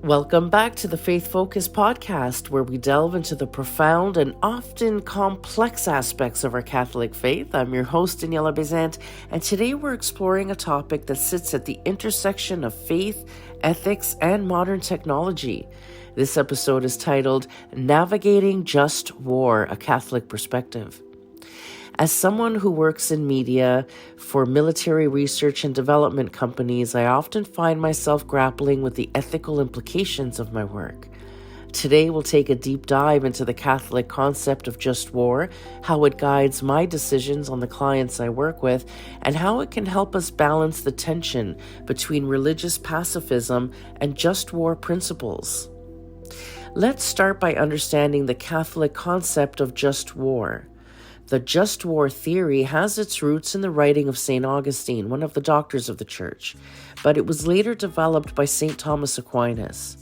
Welcome back to the Faith Focus podcast, where we delve into the profound and often complex aspects of our Catholic faith. I'm your host, Daniela Bezant, and today we're exploring a topic that sits at the intersection of faith, ethics, and modern technology. This episode is titled Navigating Just War, a Catholic Perspective. As someone who works in media for military research and development companies, I often find myself grappling with the ethical implications of my work. Today, we'll take a deep dive into the Catholic concept of just war, how it guides my decisions on the clients I work with, and how it can help us balance the tension between religious pacifism and just war principles. Let's start by understanding the Catholic concept of just war. The just war theory has its roots in the writing of St. Augustine, one of the doctors of the Church, but it was later developed by St. Thomas Aquinas.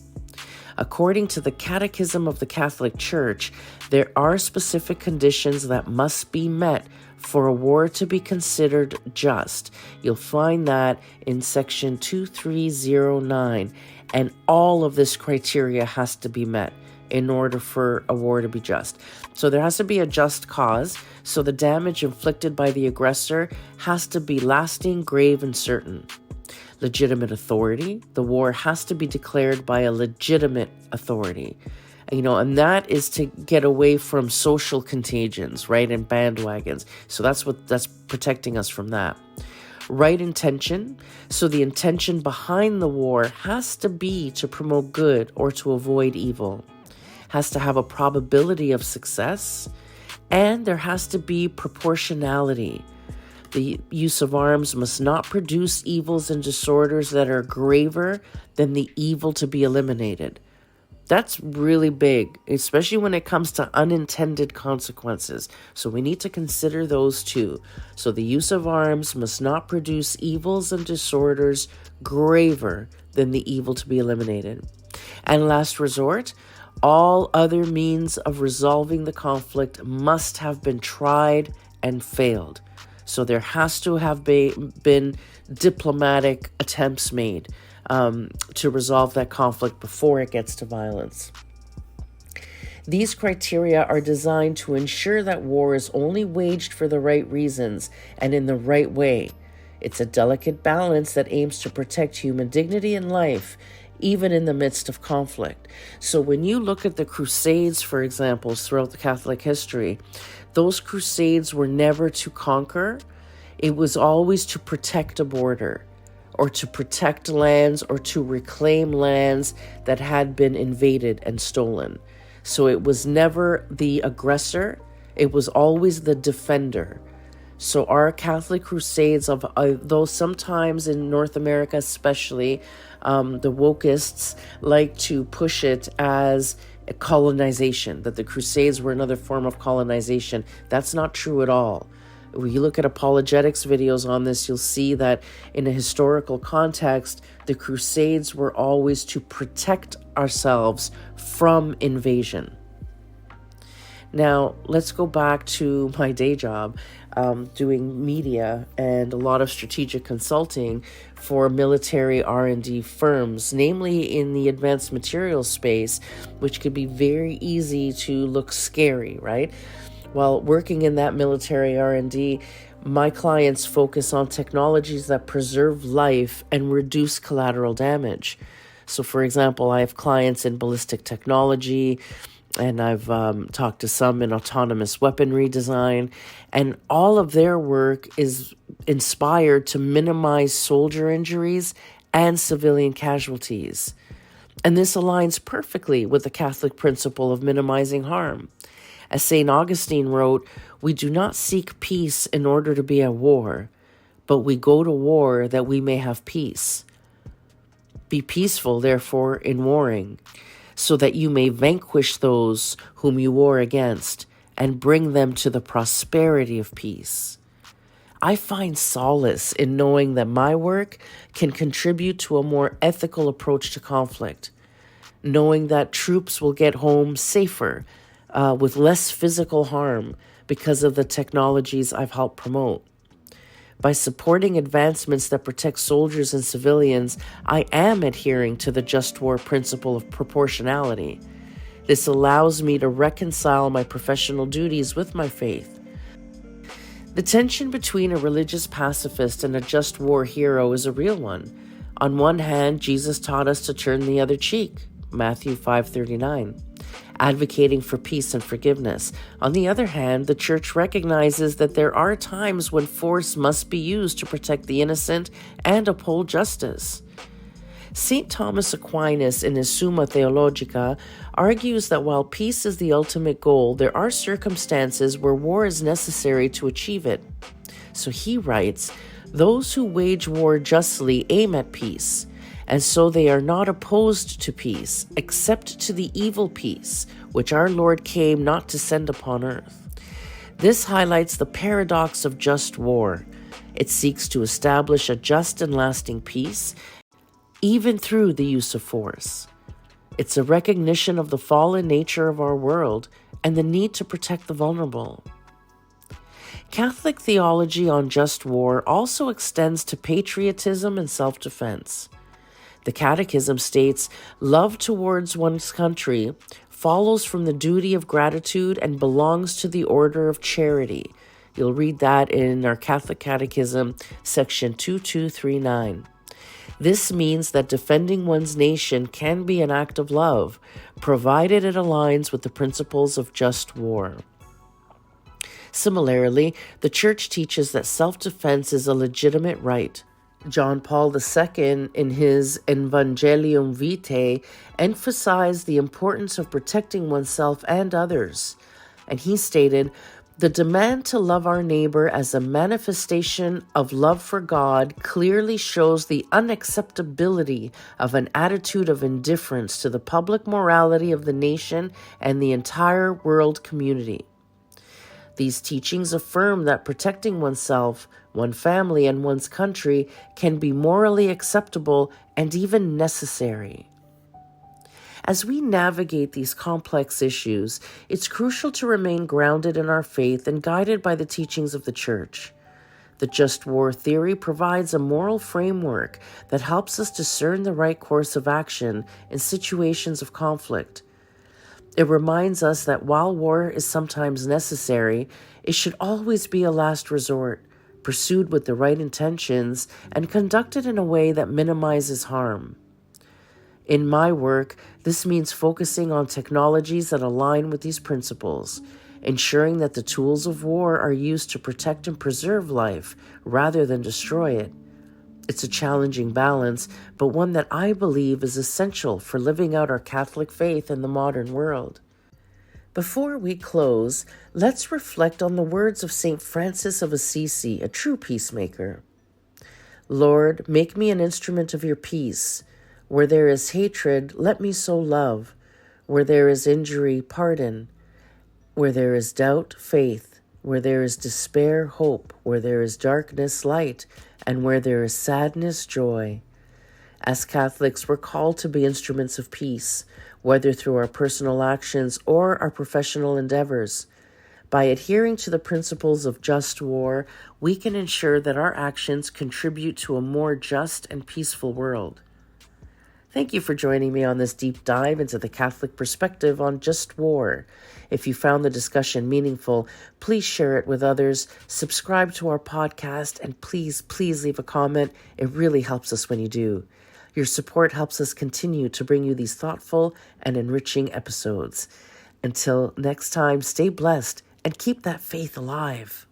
According to the Catechism of the Catholic Church, there are specific conditions that must be met for a war to be considered just. You'll find that in section 2309, and all of this criteria has to be met in order for a war to be just. So there has to be a just cause, so the damage inflicted by the aggressor has to be lasting, grave, and certain. Legitimate authority, the war has to be declared by a legitimate authority. And that is to get away from social contagions, right, and bandwagons. So that's protecting us from that. Right intention, so the intention behind the war has to be to promote good or to avoid evil. Has to have a probability of success, and there has to be proportionality. The use of arms must not produce evils and disorders that are graver than the evil to be eliminated. That's really big, especially when it comes to unintended consequences. So we need to consider those too. So the use of arms must not produce evils and disorders graver than the evil to be eliminated. And last resort, all other means of resolving the conflict must have been tried and failed. So there has to have been diplomatic attempts made to resolve that conflict before it gets to violence. These criteria are designed to ensure that war is only waged for the right reasons and in the right way. It's a delicate balance that aims to protect human dignity and life, even in the midst of conflict. So when you look at the Crusades, for example, throughout the Catholic history, those Crusades were never to conquer. It was always to protect a border, or to protect lands, or to reclaim lands that had been invaded and stolen. So it was never the aggressor, it was always the defender. So our Catholic Crusades, though sometimes in North America especially, the wokists like to push it as a colonization, that the Crusades were another form of colonization. That's not true at all. When you look at apologetics videos on this, you'll see that in a historical context, the Crusades were always to protect ourselves from invasion. Now, let's go back to my day job, doing media and a lot of strategic consulting for military R&D firms, namely in the advanced materials space, which could be very easy to look scary, right? While working in that military R&D, my clients focus on technologies that preserve life and reduce collateral damage. So, for example, I have clients in ballistic technology, and I've talked to some in autonomous weaponry design, and all of their work is inspired to minimize soldier injuries and civilian casualties. And this aligns perfectly with the Catholic principle of minimizing harm. As St. Augustine wrote, "We do not seek peace in order to be at war, but we go to war that we may have peace. Be peaceful, therefore, in warring, so that you may vanquish those whom you war against and bring them to the prosperity of peace." I find solace in knowing that my work can contribute to a more ethical approach to conflict, knowing that troops will get home safer, with less physical harm because of the technologies I've helped promote. By supporting advancements that protect soldiers and civilians, I am adhering to the just war principle of proportionality. This allows me to reconcile my professional duties with my faith. The tension between a religious pacifist and a just war hero is a real one. On one hand, Jesus taught us to turn the other cheek, Matthew 5:39, advocating for peace and forgiveness. On the other hand, the church recognizes that there are times when force must be used to protect the innocent and uphold justice. St. Thomas Aquinas, in his Summa Theologica, argues that while peace is the ultimate goal, there are circumstances where war is necessary to achieve it. So he writes, "Those who wage war justly aim at peace, and so they are not opposed to peace, except to the evil peace, which our Lord came not to send upon earth." This highlights the paradox of just war. It seeks to establish a just and lasting peace, even through the use of force. It's a recognition of the fallen nature of our world and the need to protect the vulnerable. Catholic theology on just war also extends to patriotism and self-defense. The Catechism states, "Love towards one's country follows from the duty of gratitude and belongs to the order of charity." You'll read that in our Catholic Catechism, section 2239. This means that defending one's nation can be an act of love, provided it aligns with the principles of just war. Similarly, the Church teaches that self-defense is a legitimate right. John Paul II, in his Evangelium Vitae, emphasized the importance of protecting oneself and others. And he stated, "The demand to love our neighbor as a manifestation of love for God clearly shows the unacceptability of an attitude of indifference to the public morality of the nation and the entire world community." These teachings affirm that protecting oneself, one family, and one's country can be morally acceptable and even necessary. As we navigate these complex issues, it's crucial to remain grounded in our faith and guided by the teachings of the Church. The just war theory provides a moral framework that helps us discern the right course of action in situations of conflict. It reminds us that while war is sometimes necessary, it should always be a last resort, pursued with the right intentions and conducted in a way that minimizes harm. In my work, this means focusing on technologies that align with these principles, ensuring that the tools of war are used to protect and preserve life rather than destroy it. It's a challenging balance, but one that I believe is essential for living out our Catholic faith in the modern world. Before we close, let's reflect on the words of St. Francis of Assisi, a true peacemaker. "Lord, make me an instrument of your peace. Where there is hatred, let me sow love. Where there is injury, pardon. Where there is doubt, faith. Where there is despair, hope. Where there is darkness, light. And where there is sadness, joy." As Catholics, we're called to be instruments of peace, whether through our personal actions or our professional endeavors. By adhering to the principles of just war, we can ensure that our actions contribute to a more just and peaceful world. Thank you for joining me on this deep dive into the Catholic perspective on just war. If you found the discussion meaningful, please share it with others, subscribe to our podcast, and please leave a comment. It really helps us when you do. Your support helps us continue to bring you these thoughtful and enriching episodes. Until next time, stay blessed and keep that faith alive.